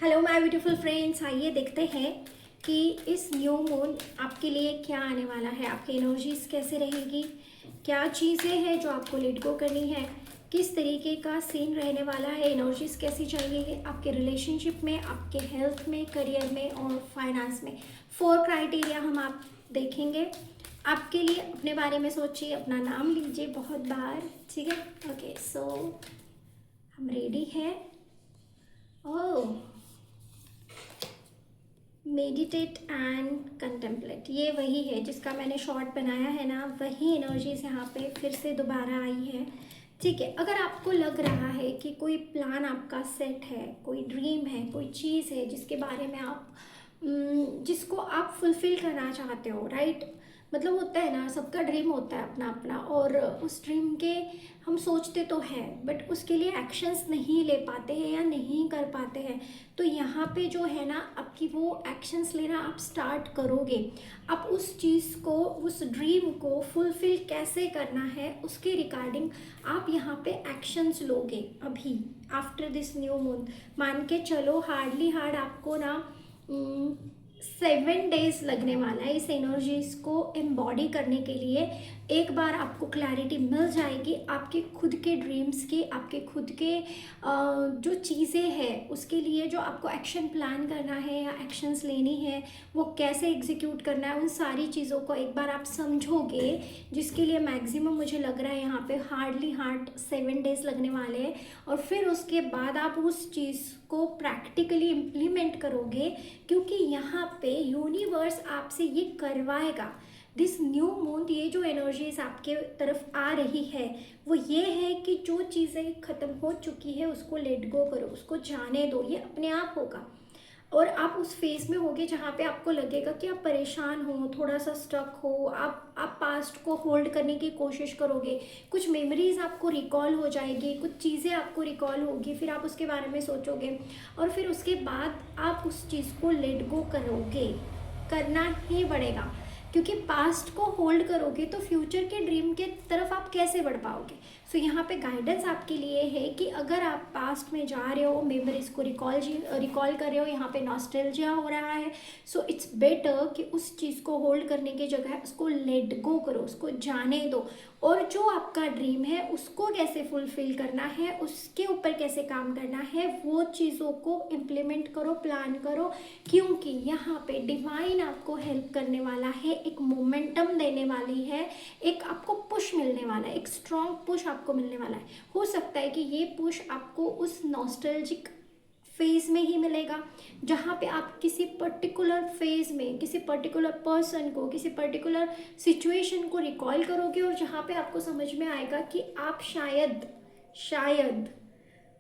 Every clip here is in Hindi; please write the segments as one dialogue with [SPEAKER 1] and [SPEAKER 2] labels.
[SPEAKER 1] हेलो माय ब्यूटीफुल फ्रेंड्स, आइए देखते हैं कि इस न्यू मून आपके लिए क्या आने वाला है। आपकी एनर्जीज कैसे रहेगी, क्या चीज़ें हैं जो आपको लेट गो करनी है, किस तरीके का सीन रहने वाला है, एनर्जीज कैसी चाहिए आपके रिलेशनशिप में, आपके हेल्थ में, करियर में और फाइनेंस में। 4 क्राइटेरिया हम आप देखेंगे। आपके लिए अपने बारे में सोचिए, अपना नाम लीजिए बहुत बार, ठीक है। ओके, सो हम रेडी हैं। ओह, मेडिटेट एंड कंटेम्पलेट, ये वही है जिसका मैंने शॉर्ट बनाया है ना, वही एनर्जीज यहाँ पे फिर से दोबारा आई है। ठीक है, अगर आपको लग रहा है कि कोई प्लान आपका सेट है, कोई ड्रीम है, कोई चीज़ है जिसके बारे में आप जिसको आप फुलफिल करना चाहते हो, राइट। मतलब होता है ना, सबका ड्रीम होता है अपना अपना, और उस ड्रीम के हम सोचते तो हैं बट उसके लिए एक्शंस नहीं ले पाते हैं या नहीं कर पाते हैं। तो यहाँ पे जो है ना, आपकी वो एक्शंस लेना आप स्टार्ट करोगे। आप उस चीज़ को, उस ड्रीम को फुलफिल कैसे करना है उसके रिगार्डिंग आप यहाँ पे एक्शंस लोगे अभी आफ्टर दिस न्यू मून। मान के चलो हार्डली हार्ड आपको ना 7 डेज लगने वाला है इस एनर्जीज को एम्बॉडी करने के लिए। एक बार आपको क्लैरिटी मिल जाएगी आपके खुद के ड्रीम्स की, आपके खुद के जो चीज़ें हैं उसके लिए जो आपको एक्शन प्लान करना है या एक्शंस लेनी है, वो कैसे एग्जीक्यूट करना है, उन सारी चीज़ों को एक बार आप समझोगे। जिसके लिए मैक्सिमम मुझे लग रहा है यहाँ पे हार्डली हार्ड 7 डेज लगने वाले हैं। और फिर उसके बाद आप उस चीज़ को प्रैक्टिकली इम्प्लीमेंट करोगे, क्योंकि यहाँ पे यूनिवर्स आपसे ये करवाएगा। दिस न्यू मून, ये जो एनर्जीज आपके तरफ आ रही है वो ये है कि जो चीज़ें ख़त्म हो चुकी है उसको लेट गो करो, उसको जाने दो, ये अपने आप होगा। और आप उस फेज में होगे जहाँ पे आपको लगेगा कि आप परेशान हो, थोड़ा सा स्टक हो, आप पास्ट को होल्ड करने की कोशिश करोगे। कुछ मेमोरीज आपको रिकॉल हो जाएगी, कुछ चीज़ें आपको रिकॉल होगी, फिर आप उसके बारे में सोचोगे और फिर उसके बाद आप उस चीज़ को लेट गो करोगे। करना ही पड़ेगा, क्योंकि पास्ट को होल्ड करोगे तो फ्यूचर के ड्रीम के तरफ आप कैसे बढ़ पाओगे। सो यहाँ पे गाइडेंस आपके लिए है कि अगर आप पास्ट में जा रहे हो, मेमोरीज को रिकॉल कर रहे हो, यहाँ पे नॉस्टैल्जिया हो रहा है, सो इट्स बेटर कि उस चीज़ को होल्ड करने की जगह उसको लेट गो करो, उसको जाने दो। और जो आपका ड्रीम है उसको कैसे फुलफिल करना है, उसके ऊपर कैसे काम करना है, वो चीज़ों को इम्प्लीमेंट करो, प्लान करो। क्योंकि यहाँ पे डिवाइन आपको हेल्प करने वाला है, एक मोमेंटम देने वाली है, एक आपको पुश मिलने वाला है, एक स्ट्रॉन्ग पुश आपको मिलने वाला है। हो सकता है कि ये पुश आपको उस नॉस्टैल्जिक फेज में ही मिलेगा, जहाँ पे आप किसी पर्टिकुलर फेज में किसी पर्टिकुलर पर्सन को, किसी पर्टिकुलर सिचुएशन को रिकॉल करोगे और जहाँ पे आपको समझ में आएगा कि आप शायद शायद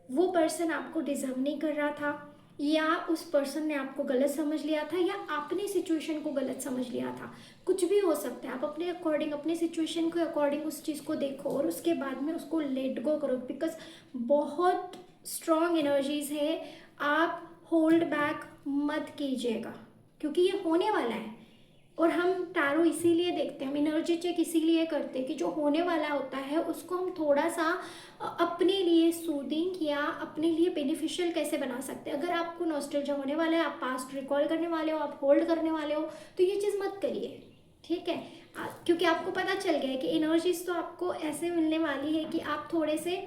[SPEAKER 1] वो पर्सन आपको डिजर्व नहीं कर रहा था, या उस पर्सन ने आपको गलत समझ लिया था, या आपने सिचुएशन को गलत समझ लिया था। कुछ भी हो सकता है। आप अपने अकॉर्डिंग, अपने सिचुएशन के अकॉर्डिंग उस चीज़ को देखो और उसके बाद में उसको लेट गो करो, बिकॉज बहुत स्ट्रॉन्ग एनर्जीज है। आप होल्ड बैक मत कीजिएगा, क्योंकि ये होने वाला है। और हम टैरो इसीलिए देखते हैं, हम एनर्जी चेक इसीलिए करते हैं कि जो होने वाला होता है उसको हम थोड़ा सा अपने लिए सूदिंग या अपने लिए बेनिफिशियल कैसे बना सकते हैं। अगर आपको नॉस्टैल्जिया होने वाला है, आप पास्ट रिकॉल करने वाले हो, आप होल्ड करने वाले हो, तो ये चीज़ मत करिए, ठीक है। क्योंकि आपको पता चल गया है कि एनर्जीज तो आपको ऐसे मिलने वाली है कि आप थोड़े से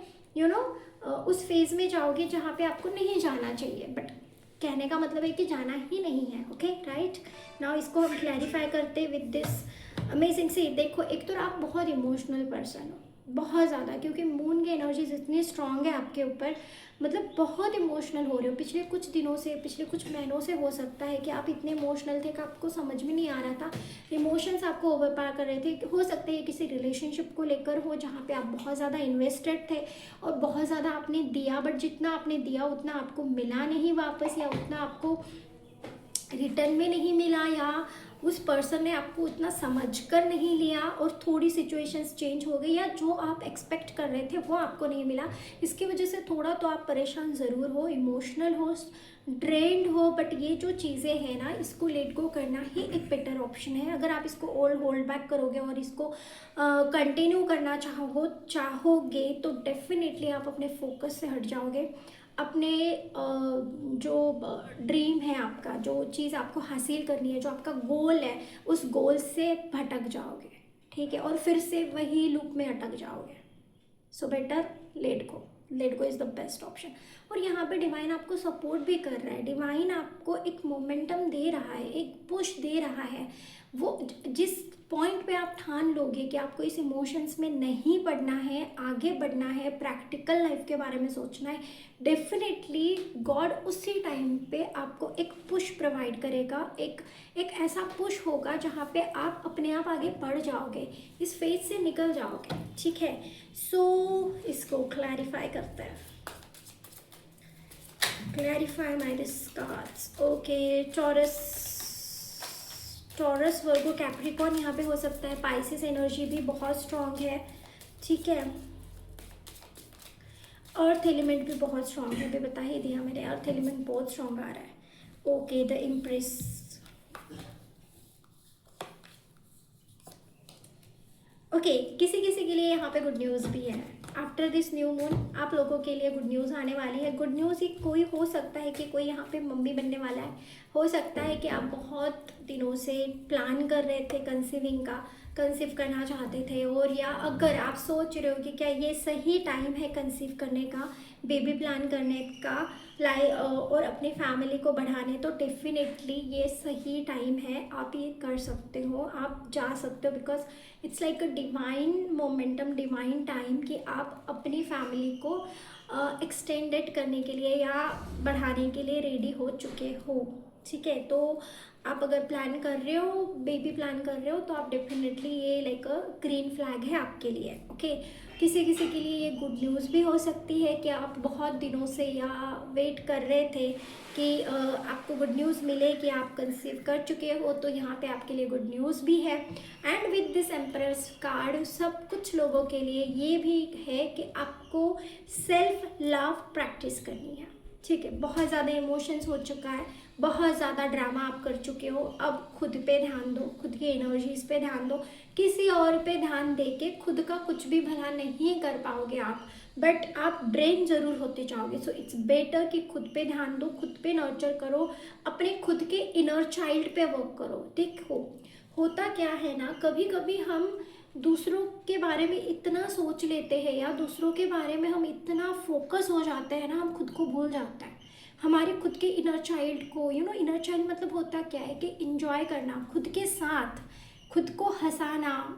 [SPEAKER 1] उस फेज में जाओगे जहाँ पे आपको नहीं जाना चाहिए। बट कहने का मतलब है कि जाना ही नहीं है, ओके राइट। नाउ इसको हम क्लैरिफाई करते विद दिस अमेजिंग से। देखो, एक तो आप बहुत इमोशनल पर्सन हो, बहुत ज़्यादा, क्योंकि मून की एनर्जीज इतनी स्ट्रांग है आपके ऊपर। मतलब बहुत इमोशनल हो रहे हो पिछले कुछ दिनों से, पिछले कुछ महीनों से। हो सकता है कि आप इतने इमोशनल थे कि आपको समझ में नहीं आ रहा था, इमोशंस आपको ओवरपावर कर रहे थे। हो सकता है किसी रिलेशनशिप को लेकर हो जहाँ पे आप बहुत ज़्यादा इन्वेस्टेड थे और बहुत ज़्यादा आपने दिया, बट जितना आपने दिया उतना आपको मिला नहीं वापस, या उतना आपको रिटर्न में नहीं मिला, या उस पर्सन ने आपको उतना समझ कर नहीं लिया और थोड़ी सिचुएशंस चेंज हो गई, या जो आप एक्सपेक्ट कर रहे थे वो आपको नहीं मिला। इसकी वजह से थोड़ा तो आप परेशान ज़रूर हो, इमोशनल हो, ड्रेन्ड हो। बट ये जो चीज़ें हैं ना, इसको लेट गो करना ही एक बेटर ऑप्शन है। अगर आप इसको होल्ड बैक करोगे और इसको कंटिन्यू करना चाहोगे तो डेफिनेटली आप अपने फोकस से हट जाओगे, अपने जो ड्रीम है आपका, जो चीज़ आपको हासिल करनी है, जो आपका गोल है, उस गोल से भटक जाओगे, ठीक है, और फिर से वही लूप में अटक जाओगे। So better let go is the best option. और यहाँ पे डिवाइन आपको सपोर्ट भी कर रहा है, डिवाइन आपको एक मोमेंटम दे रहा है, एक पुश दे रहा है। वो जिस पॉइंट पे आप ठान लोगे कि आपको इस इमोशंस में नहीं पड़ना है, आगे बढ़ना है, प्रैक्टिकल लाइफ के बारे में सोचना है, डेफिनेटली गॉड उसी टाइम पे आपको एक पुश प्रोवाइड करेगा। एक ऐसा पुश होगा जहाँ पे आप अपने आप आगे बढ़ जाओगे, इस फेज से निकल जाओगे, ठीक है। सो इसको क्लैरिफाई करते हैं, clarify my this cards. Okay, taurus, Virgo, Capricorn यहाँ पे हो सकता है। पाइसेस एनर्जी भी बहुत स्ट्रांग है, ठीक है। अर्थ एलिमेंट भी बहुत स्ट्रांग है, अभी बता ही दिया मैंने, अर्थ एलिमेंट बहुत स्ट्रांग आ रहा है। Okay, the impress. ओके, किसी किसी के लिए यहाँ पे गुड न्यूज़ भी है। आफ्टर दिस न्यू मून आप लोगों के लिए गुड न्यूज़ आने वाली है। गुड न्यूज़ ही कोई हो सकता है कि कोई यहाँ पे मम्मी बनने वाला है, हो सकता है कि आप बहुत दिनों से प्लान कर रहे थे कंसीव करना चाहते थे, और या अगर आप सोच रहे हो कि क्या ये सही टाइम है कंसीव करने का, बेबी प्लान करने का, और अपनी फैमिली को बढ़ाने, तो डेफिनेटली ये सही टाइम है। आप ये कर सकते हो, आप जा सकते हो, because it's like a divine momentum, divine time कि आप अपनी फैमिली को एक्सटेंडेड करने के लिए या बढ़ाने के लिए रेडी हो चुके हो, ठीक है। तो आप अगर प्लान कर रहे हो, बेबी प्लान कर रहे हो, तो आप डेफिनेटली ये लाइक अ ग्रीन फ्लैग है आपके लिए, ओके। किसी किसी के लिए ये गुड न्यूज़ भी हो सकती है कि आप बहुत दिनों से या वेट कर रहे थे कि आपको गुड न्यूज़ मिले कि आप कंसीव कर चुके हो, तो यहाँ पे आपके लिए गुड न्यूज़ भी है। And with this emperors card, सब कुछ लोगों के लिए ये भी है कि आपको सेल्फ लव प्रैक्टिस करनी है, ठीक है। बहुत ज़्यादा इमोशंस हो चुका है, बहुत ज़्यादा ड्रामा आप कर चुके हो, अब खुद पे ध्यान दो, खुद की एनर्जीज पे ध्यान दो। किसी और पे ध्यान दे के खुद का कुछ भी भला नहीं कर पाओगे आप, बट आप ड्रेन ज़रूर होते जाओगे। सो इट्स बेटर कि खुद पे ध्यान दो, खुद पे नर्चर करो, अपने खुद के इनर चाइल्ड पे वर्क करो। देखो होता क्या है ना, कभी कभी हम दूसरों के बारे में इतना सोच लेते हैं या दूसरों के बारे में हम इतना फोकस हो जाते हैं ना, हम खुद को भूल जाते हैं, हमारे खुद के इनर चाइल्ड को। इनर चाइल्ड मतलब होता क्या है कि इंजॉय करना खुद के साथ, खुद को हंसाना।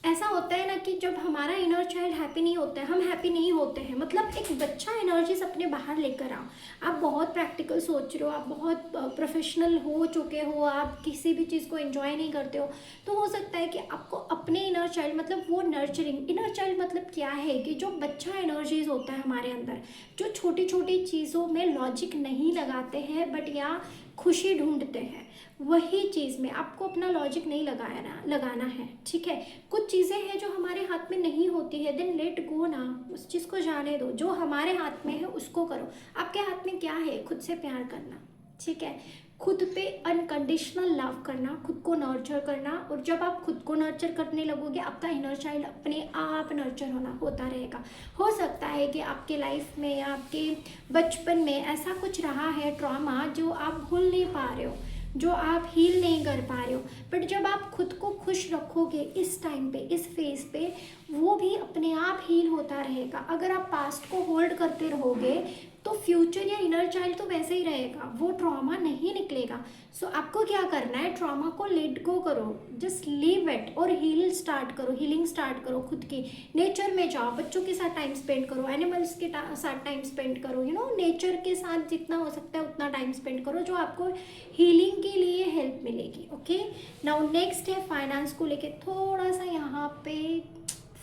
[SPEAKER 1] ऐसा होता है ना कि जब हमारा इनर चाइल्ड हैप्पी नहीं होता है, हम हैप्पी नहीं होते हैं। मतलब एक बच्चा एनर्जीज अपने बाहर लेकर आओ। आप बहुत प्रैक्टिकल सोच रहे हो, आप बहुत प्रोफेशनल हो चुके हो, आप किसी भी चीज़ को एंजॉय नहीं करते हो, तो हो सकता है कि आपको अपने इनर चाइल्ड, मतलब वो नर्चरिंग इनर चाइल्ड मतलब क्या है कि जो बच्चा एनर्जीज होता है हमारे अंदर, जो छोटी छोटी चीज़ों में लॉजिक नहीं लगाते हैं बट या खुशी ढूंढते हैं, वही चीज़ में आपको अपना लॉजिक नहीं लगाना है, ठीक है। कुछ चीज़ें हैं जो हमारे हाथ में नहीं होती है, देन लेट गो ना, उस चीज़ को जाने दो। जो हमारे हाथ में है उसको करो। आपके हाथ में क्या है? खुद से प्यार करना, ठीक है, खुद पे अनकंडीशनल लव करना, खुद को नर्चर करना। और जब आप खुद को नर्चर करने लगोगे, आपका इनर चाइल्ड अपने आप नर्चर होता रहेगा। हो सकता है कि आपके लाइफ में या आपके बचपन में ऐसा कुछ रहा है ट्रॉमा जो आप भूल नहीं पा रहे हो, जो आप हील नहीं कर पा रहे हो, बट जब आप खुद को खुश रखोगे इस टाइम पे, इस फेज पे, वो भी अपने आप हील होता रहेगा। अगर आप पास्ट को होल्ड करते रहोगे तो फ्यूचर या इनर चाइल्ड तो वैसे ही रहेगा, वो ट्रॉमा नहीं निकलेगा। सो आपको क्या करना है, ट्रॉमा को लेट गो करो, जस्ट लीव इट और हीलिंग स्टार्ट करो खुद की। नेचर में जाओ, बच्चों के साथ टाइम स्पेंड करो, एनिमल्स के साथ टाइम स्पेंड करो, नेचर के साथ जितना हो सकता है उतना टाइम स्पेंड करो, जो आपको हीलिंग के लिए हेल्प मिलेगी। ओके, नाउ नेक्स्ट है फाइनेंस को लेके थोड़ा सा यहाँ पे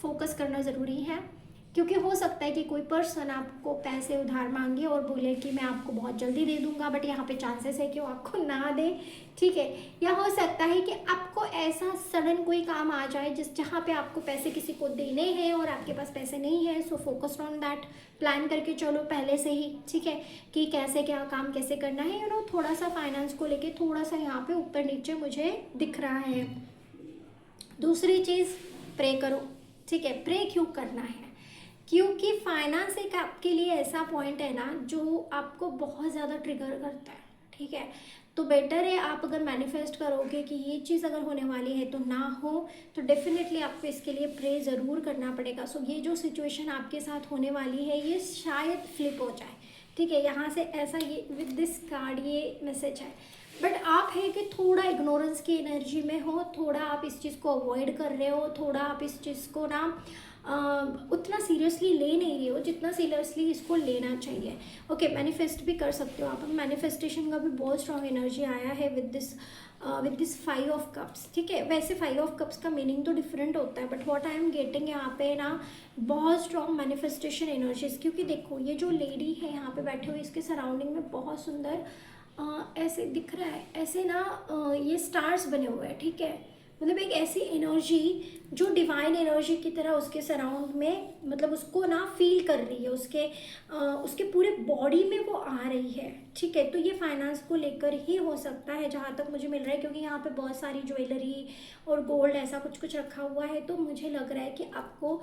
[SPEAKER 1] फोकस करना ज़रूरी है, क्योंकि हो सकता है कि कोई पर्सन आपको पैसे उधार मांगे और बोले कि मैं आपको बहुत जल्दी दे दूंगा, बट यहाँ पे चांसेस है कि वो आपको ना दे, ठीक है। या हो सकता है कि आपको ऐसा सडन कोई काम आ जाए जहाँ पे आपको पैसे किसी को देने हैं और आपके पास पैसे नहीं है। So focused on that, plan करके चलो पहले से ही, ठीक है, कि कैसे क्या काम कैसे करना है। थोड़ा सा फाइनेंस को लेके थोड़ा सा यहाँ पे ऊपर नीचे मुझे दिख रहा है। दूसरी चीज़, प्रे करो, ठीक है। प्रे क्यों करना है क्योंकि फाइनेंस एक आपके लिए ऐसा पॉइंट है ना जो आपको बहुत ज़्यादा ट्रिगर करता है, ठीक है। तो बेटर है आप अगर मैनिफेस्ट करोगे कि ये चीज़ अगर होने वाली है तो ना हो, तो डेफिनेटली आपको इसके लिए प्रे ज़रूर करना पड़ेगा। सो ये जो सिचुएशन आपके साथ होने वाली है ये शायद फ्लिप हो जाए, ठीक है। यहाँ से ऐसा ये विद दिस कार्ड ये मैसेज है, बट आप है कि थोड़ा इग्नोरेंस की एनर्जी में हो, थोड़ा आप इस चीज़ को अवॉइड कर रहे हो, थोड़ा आप इस चीज़ को ना उतना सीरियसली ले नहीं रही हो जितना सीरियसली इसको लेना चाहिए। ओके, मैनिफेस्ट भी कर सकते हो आप। मैनिफेस्टेशन का भी बहुत स्ट्रॉन्ग एनर्जी आया है विद दिस 5 ऑफ कप्स, ठीक है। वैसे 5 ऑफ कप्स का मीनिंग तो डिफरेंट होता है, but what I am getting यहाँ पे ना बहुत स्ट्रॉन्ग मैनिफेस्टेशन एनर्जीज। क्योंकि देखो ये जो लेडी है यहाँ पे बैठे हुए, इसके सराउंडिंग में बहुत सुंदर ऐसे दिख रहा है, ऐसे ना ये स्टार्स बने हुए हैं, ठीक है। मतलब एक ऐसी एनर्जी जो डिवाइन एनर्जी की तरह उसके सराउंड में, मतलब उसको ना फील कर रही है, उसके पूरे बॉडी में वो आ रही है, ठीक है। तो ये फाइनेंस को लेकर ही हो सकता है जहाँ तक मुझे मिल रहा है, क्योंकि यहाँ पे बहुत सारी ज्वेलरी और गोल्ड ऐसा कुछ कुछ रखा हुआ है। तो मुझे लग रहा है कि आपको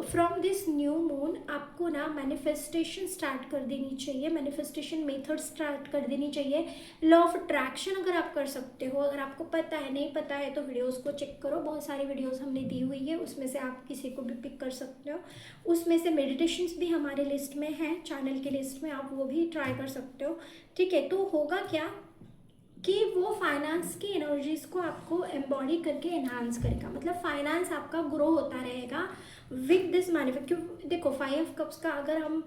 [SPEAKER 1] फ्रॉम दिस न्यू मून आपको ना मैनिफेस्टेशन स्टार्ट कर देनी चाहिए, मैनिफेस्टेशन मेथड स्टार्ट कर देनी चाहिए। लॉ ऑफ अट्रैक्शन अगर आप कर सकते हो, अगर आपको पता है, नहीं पता है तो वीडियोस को चेक करो, बहुत सारी वीडियोस हमने दी हुई है, उसमें से आप किसी को भी पिक कर सकते हो। उसमें से मेडिटेशंस भी हमारे लिस्ट में है, चैनल के लिस्ट में, आप वो भी ट्राई कर सकते हो, ठीक है। तो होगा क्या कि वो फाइनेंस की एनर्जीज को आपको एम्बॉडी करके एनहांस करेगा, मतलब फाइनेंस आपका ग्रो होता रहेगा विद दिस मैनिफेस्ट। क्यों देखो 5 कप्स का अगर हम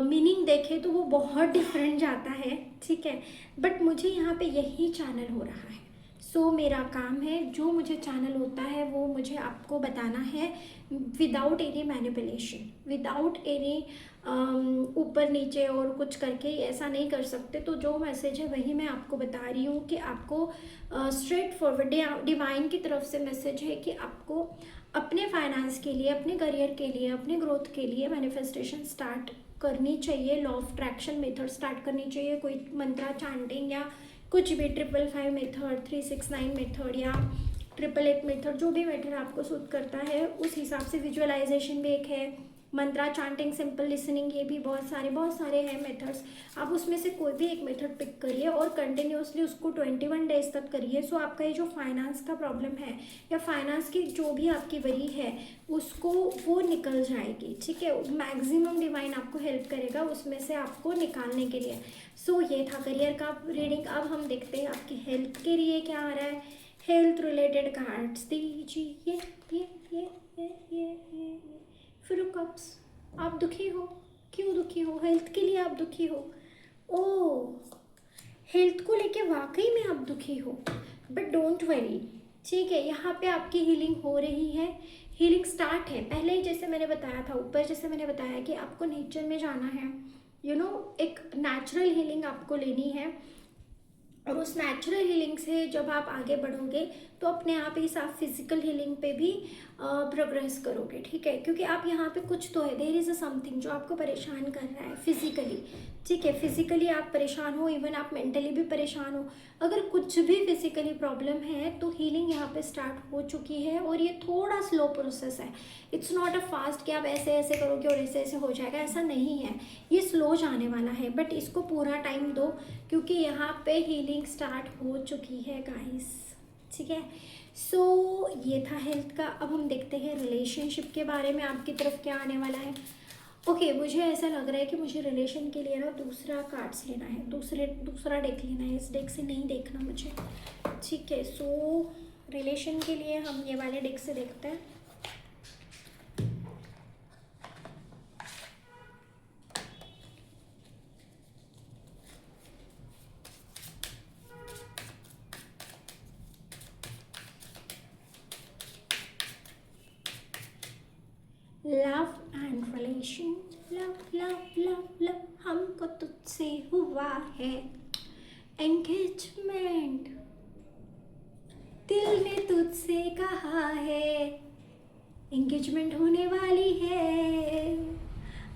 [SPEAKER 1] मीनिंग देखें तो वो बहुत डिफरेंट जाता है, ठीक है। बट मुझे यहाँ पे यही चैनल हो रहा है। सो मेरा काम है, जो मुझे चैनल होता है वो मुझे आपको बताना है without any manipulation, without any ऊपर नीचे और कुछ करके ऐसा नहीं कर सकते। तो जो मैसेज है वही मैं आपको बता रही हूँ कि आपको स्ट्रेट फॉरवर्ड डिवाइन की तरफ से मैसेज है कि आपको अपने फाइनेंस के लिए, अपने करियर के लिए, अपने ग्रोथ के लिए मैनिफेस्टेशन स्टार्ट करनी चाहिए। Law of attraction method start करनी चाहिए, कोई मंत्रा चैंटिंग या कुछ भी 555 मेथड, 369 मेथड या 888 मेथड, जो भी मेथड आपको सूट करता है उस हिसाब से। विजुअलाइजेशन भी एक है, मंत्रा चैंटिंग, सिंपल लिसनिंग, ये भी बहुत सारे हैं मेथड्स। आप उसमें से कोई भी एक मेथड पिक करिए और कंटिन्यूसली उसको 21 डेज तक करिए। सो आपका ये जो फाइनेंस का प्रॉब्लम है या फाइनेंस की जो भी आपकी वरी है उसको वो निकल जाएगी, ठीक है। मैक्सिमम डिवाइन आपको हेल्प करेगा उसमें से आपको निकालने के लिए। सो ये था करियर का रीडिंग। अब हम देखते हैं आपकी हेल्थ के लिए क्या आ रहा है। हेल्थ रिलेटेड कार्ड्स दीजिए। ये फिर कप्स, आप दुखी हो, क्यों दुखी हो? हेल्थ के लिए आप दुखी हो। ओ, हेल्थ को लेके वाकई में आप दुखी हो, बट डोंट वरी, ठीक है। यहाँ पे आपकी हीलिंग हो रही है, हीलिंग स्टार्ट है। पहले ही जैसे मैंने बताया था ऊपर, जैसे मैंने बताया कि आपको नेचर में जाना है, एक नेचुरल हीलिंग आपको लेनी है। और उस नेचुरल हीलिंग से जब आप आगे बढ़ोगे तो अपने आप ही आप फिजिकल हीलिंग पे भी प्रोग्रेस करोगे, ठीक है। क्योंकि आप यहाँ पे कुछ तो है, देयर इज़ अ समथिंग जो आपको परेशान कर रहा है फिजिकली, ठीक है। फिजिकली आप परेशान हो, इवन आप मेंटली भी परेशान हो। अगर कुछ भी फिजिकली प्रॉब्लम है तो हीलिंग यहाँ पे स्टार्ट हो चुकी है और ये थोड़ा स्लो प्रोसेस है। इट्स नॉट अ फास्ट कि आप ऐसे ऐसे करोगे और ऐसे ऐसे हो जाएगा, ऐसा नहीं है। ये स्लो जाने वाला है, बट इसको पूरा टाइम दो क्योंकि यहाँ पे हीलिंग स्टार्ट हो चुकी है गाइस, ठीक है। सो ये था हेल्थ का। अब हम देखते हैं रिलेशनशिप के बारे में आपकी तरफ क्या आने वाला है। ओके, मुझे ऐसा लग रहा है कि मुझे रिलेशन के लिए ना दूसरा कार्ड्स लेना है, दूसरा डेक लेना है। इस डेक से नहीं देखना मुझे, ठीक है। सो रिलेशन के लिए हम ये वाले डेक से देखते हैं। Love and relation, love love love love, हमको तुझसे हुआ है एंगेजमेंट, दिल ने तुझसे कहा है एंगेजमेंट होने वाली है,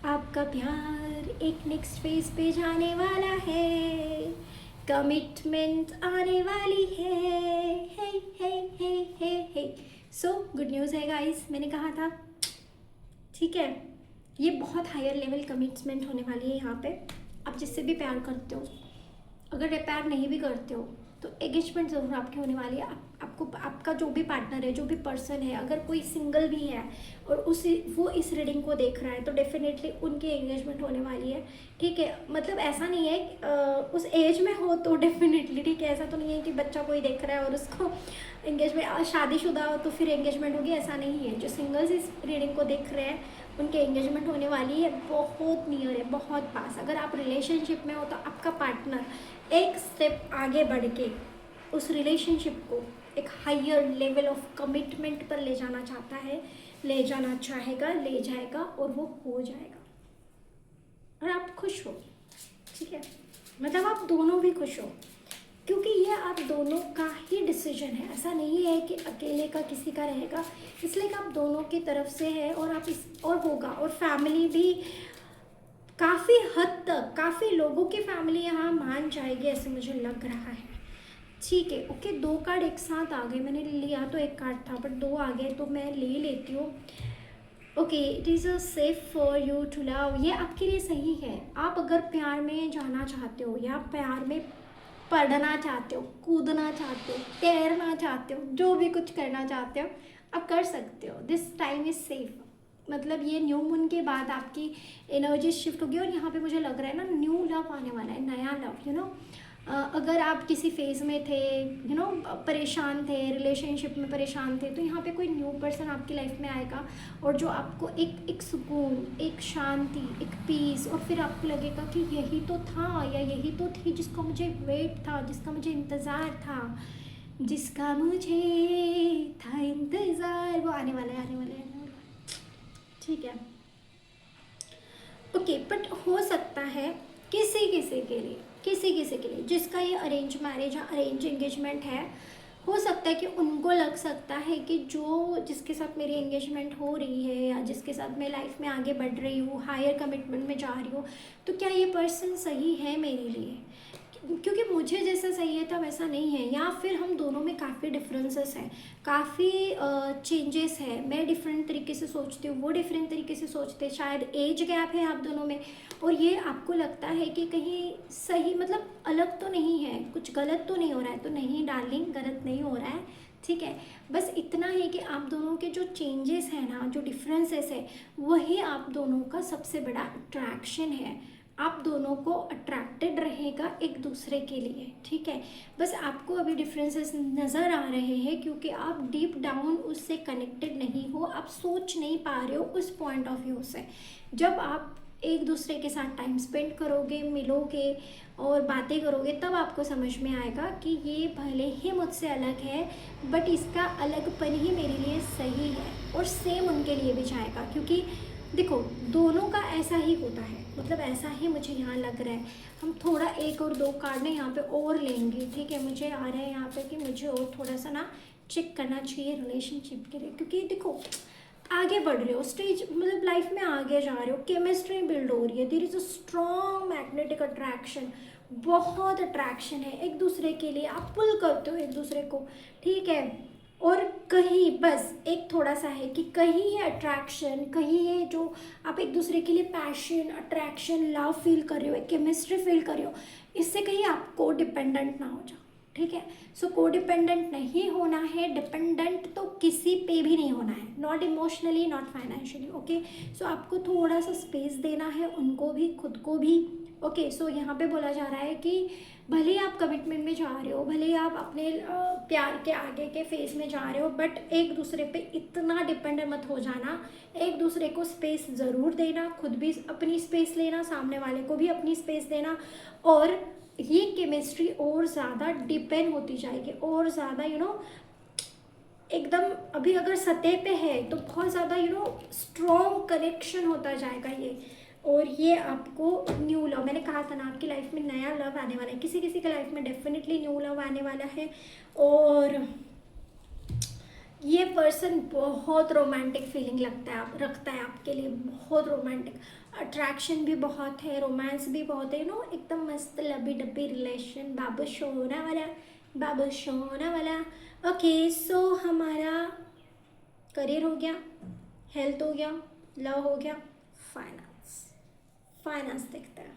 [SPEAKER 1] आपका प्यार एक नेक्स्ट फेज पे जाने वाला है, कमिटमेंट आने वाली है। हे हे हे हे हे। सो गुड न्यूज़ है गाइस, मैंने कहा था, ठीक है। ये बहुत हायर लेवल कमिटमेंट होने वाली है यहाँ पे। आप जिससे भी प्यार करते हो, अगर प्यार नहीं भी करते हो तो एंगेजमेंट ज़रूर आपकी होने वाली है। आपको आपका जो भी पार्टनर है, जो भी पर्सन है, अगर कोई सिंगल भी है और वो इस रीडिंग को देख रहा है तो डेफिनेटली उनकी एंगेजमेंट होने वाली है। ठीक है, मतलब ऐसा नहीं है उस एज में हो तो डेफिनेटली, ठीक है, ऐसा तो नहीं है कि बच्चा कोई देख रहा है और उसको एंगेजमेंट, शादीशुदा हो तो फिर एंगेजमेंट होगी, ऐसा नहीं है। जो सिंगल्स इस रीडिंग को देख रहे हैं उनके एंगेजमेंट होने वाली है, बहुत नियर है, बहुत पास। अगर आप रिलेशनशिप में हो तो आपका पार्टनर एक स्टेप आगे बढ़ के उस रिलेशनशिप को एक हायर लेवल ऑफ कमिटमेंट पर ले जाना चाहता है, ले जाना चाहेगा, ले जाएगा और वो हो जाएगा और आप खुश हो। ठीक है, मतलब आप दोनों भी खुश हो, क्योंकि ये आप दोनों का ही डिसीजन है। ऐसा नहीं है कि अकेले का किसी का रहेगा, इसलिए कि आप दोनों की तरफ से है और आप इस और होगा। और फैमिली भी काफ़ी हद तक, काफ़ी लोगों की फैमिली यहाँ मान जाएगी, ऐसे मुझे लग रहा है। ठीक है, ओके, 2 कार्ड एक साथ आ गए। मैंने लिया तो एक कार्ड था बट 2 आ गए तो मैं ले लेती हूँ। Okay, it is a safe for you to love. ये आपके लिए सही है। आप अगर प्यार में जाना चाहते हो या प्यार में पढ़ना चाहते हो, कूदना चाहते हो, तैरना चाहते हो, जो भी कुछ करना चाहते हो आप कर सकते हो। This time is safe. मतलब ये न्यू मून के बाद आपकी एनर्जी शिफ्ट होगी और यहाँ पे मुझे लग रहा है ना न्यू लव आने वाला है, नया लव। अगर आप किसी फेज़ में थे, परेशान थे, रिलेशनशिप में परेशान थे, तो यहाँ पे कोई न्यू पर्सन आपकी लाइफ में आएगा और जो आपको एक सुकून, एक शांति, एक पीस, और फिर आपको लगेगा कि यही तो था या यही तो थी जिसका मुझे वेट था, जिसका मुझे इंतज़ार था, जिसका मुझे था इंतज़ार, वो आने वाला है, आने वाला है, आने वाला है। ठीक है, ओके, बट हो सकता है किसी किसी के लिए, किसी किसी के लिए जिसका ये अरेंज मैरिज या अरेंज एंगेजमेंट है, हो सकता है कि उनको लग सकता है कि जो जिसके साथ मेरी एंगेजमेंट हो रही है या जिसके साथ मैं लाइफ में आगे बढ़ रही हूँ, हायर कमिटमेंट में जा रही हूँ, तो क्या ये पर्सन सही है मेरे लिए, क्योंकि मुझे जैसा सही है था वैसा नहीं है, या फिर हम दोनों में काफ़ी डिफरेंसेस हैं, काफ़ी चेंजेस है। मैं डिफरेंट तरीके से सोचती हूँ, वो डिफरेंट तरीके से सोचते हैं, शायद एज गैप है आप दोनों में, और ये आपको लगता है कि कहीं सही, मतलब अलग तो नहीं है, कुछ गलत तो नहीं हो रहा है। तो नहीं डार्लिंग, गलत नहीं हो रहा है। ठीक है, बस इतना है कि आप दोनों के जो चेंजेस हैं ना, जो डिफरेंसेस है, वही आप दोनों का सबसे बड़ा अट्रैक्शन है। आप दोनों को अट्रैक्टेड रहेगा एक दूसरे के लिए। ठीक है, बस आपको अभी डिफरेंसेस नज़र आ रहे हैं क्योंकि आप डीप डाउन उससे कनेक्टेड नहीं हो, आप सोच नहीं पा रहे हो उस पॉइंट ऑफ व्यू से। जब आप एक दूसरे के साथ टाइम स्पेंड करोगे, मिलोगे और बातें करोगे, तब आपको समझ में आएगा कि ये भले ही मुझसे अलग है बट इसका अलगपन ही मेरे लिए सही है, और सेम उनके लिए भी जाएगा। क्योंकि देखो, दोनों का ऐसा ही होता है, मतलब ऐसा ही मुझे यहाँ लग रहा है। हम थोड़ा 1 और 2 कार्ड ना यहाँ पे और लेंगे। ठीक है, मुझे आ रहा है यहाँ पे कि मुझे और थोड़ा सा ना चेक करना चाहिए रिलेशनशिप के लिए, क्योंकि देखो आगे बढ़ रहे हो, स्टेज मतलब लाइफ में आगे जा रहे हो, केमिस्ट्री बिल्ड हो रही है, there is a strong magnetic attraction, बहुत अट्रैक्शन है एक दूसरे के लिए, आप पुल करते हो एक दूसरे को। ठीक है, और कहीं बस एक थोड़ा सा है कि कहीं ये अट्रैक्शन, कहीं ये जो आप एक दूसरे के लिए पैशन, अट्रैक्शन, लव फील कर रहे हो, एक केमिस्ट्री फील कर रहे हो, इससे कहीं आपको डिपेंडेंट ना हो जाओ। ठीक है, सो को डिपेंडेंट नहीं होना है, डिपेंडेंट तो किसी पे भी नहीं होना है, not emotionally, not financially. Okay, so आपको थोड़ा सा स्पेस देना है, उनको भी, खुद को भी। ओके, सो यहाँ पे बोला जा रहा है कि भले ही आप कमिटमेंट में जा रहे हो, भले ही आप अपने प्यार के आगे के फेज में जा रहे हो, बट एक दूसरे पे इतना डिपेंड मत हो जाना। एक दूसरे को स्पेस ज़रूर देना, खुद भी अपनी स्पेस लेना, सामने वाले को भी अपनी स्पेस देना, और ये केमिस्ट्री और ज़्यादा डिपेंड होती जाएगी, और ज़्यादा एकदम अभी अगर सतह पे है तो बहुत ज़्यादा स्ट्रॉन्ग कनेक्शन होता जाएगा ये। और ये आपको न्यू लव, मैंने कहा था ना आपकी लाइफ में नया लव आने वाला है, किसी किसी के लाइफ में डेफिनेटली न्यू लव आने वाला है। और ये पर्सन बहुत रोमांटिक फीलिंग रखता है आपके लिए, बहुत रोमांटिक अट्रैक्शन भी बहुत है, रोमांस भी बहुत है, एकदम मस्त लबी डब्बी रिलेशन, बाबू सोना वाला, बाबू सोना वाला। ओके, सो हमारा करियर हो गया, हेल्थ हो गया, लव हो गया, फाइनेंस। फाइनेंस देखते हैं,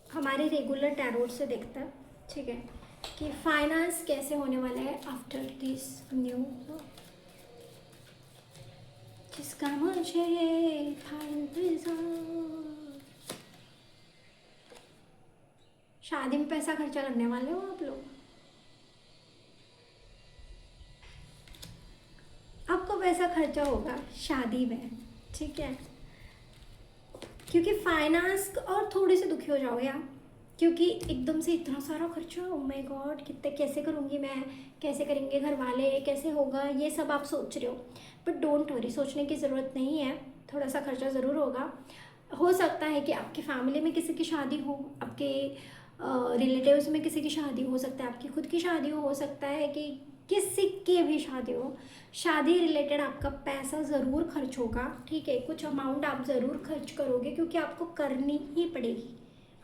[SPEAKER 1] हमारे रेगुलर टैरोट से देखते हैं, ठीक है, कि फाइनेंस कैसे होने वाला है आफ्टर दिस न्यू, जिसका मुझे था इंतजार। शादी में पैसा खर्चा करने वाले हो आप लोग, आपको पैसा खर्चा होगा शादी में, ठीक है, क्योंकि फाइनेंस और थोड़े से दुखी हो जाओगे आप, क्योंकि एकदम से इतना सारा खर्चा, ओ माय गॉड कितने, कैसे करूँगी मैं, कैसे करेंगे घर वाले, कैसे होगा, ये सब आप सोच रहे हो। बट डोंट वरी, सोचने की ज़रूरत नहीं है, थोड़ा सा खर्चा ज़रूर होगा। हो सकता है कि आपकी फैमिली में किसी की शादी हो, आपके रिलेटिव्स में किसी की शादी हो सकता है, आपकी खुद की शादी हो सकता है कि किसी की भी शादी हो, शादी रिलेटेड आपका पैसा ज़रूर खर्च होगा, ठीक है, कुछ अमाउंट आप ज़रूर खर्च करोगे, क्योंकि आपको करनी ही पड़ेगी,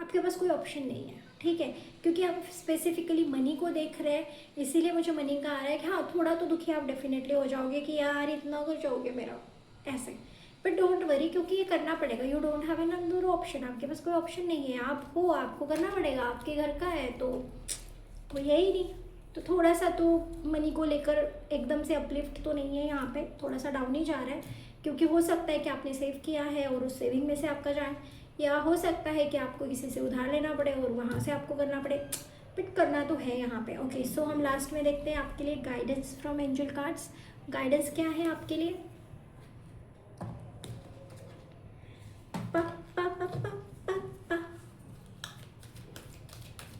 [SPEAKER 1] आपके पास कोई ऑप्शन नहीं है, ठीक है, क्योंकि आप स्पेसिफिकली मनी को देख रहे हैं, इसीलिए मुझे मनी का आ रहा है कि हाँ थोड़ा तो दुखी आप डेफिनेटली हो जाओगे कि यार इतना खर्च होगे मेरा, ऐसे। बट डोंट वरी, क्योंकि ये करना पड़ेगा, you don't have an another option, आपके पास कोई ऑप्शन नहीं है, आप हो, आपको करना पड़ेगा, आपके घर का है तो कोई है ही नहीं। तो थोड़ा सा तो मनी को लेकर एकदम से अपलिफ्ट तो नहीं है यहाँ पे, थोड़ा सा डाउन ही जा रहा है, क्योंकि हो सकता है कि आपने सेव किया है और उस सेविंग में से आपका जाए, या हो सकता है कि आपको किसी से उधार लेना पड़े और वहाँ से आपको करना पड़े, बट करना तो है यहाँ पे। ओके, सो हम लास्ट में देखते हैं आपके लिए guidance from angel cards. Guidance क्या है आपके लिए?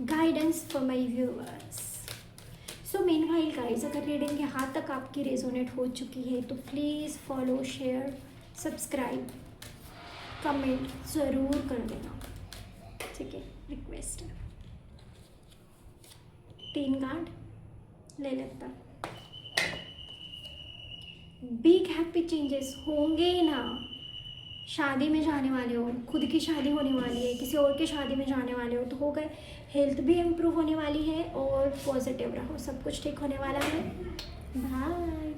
[SPEAKER 1] Guidance for my viewers. So meanwhile guys, अगर रीडिंग यहाँ तक आपकी रेजोनेट हो चुकी है तो please follow, share, subscribe, comment ज़रूर कर देना, ठीक है, रिक्वेस्ट है। 3 कार्ड ले लेता। बिग हैप्पी चेंजेस होंगे ही ना, शादी में जाने वाले हो, खुद की शादी होने वाली है, किसी और की शादी में जाने वाले हो तो हो गए, हेल्थ भी इम्प्रूव होने वाली है और पॉजिटिव रहो, सब कुछ ठीक होने वाला है। बाय।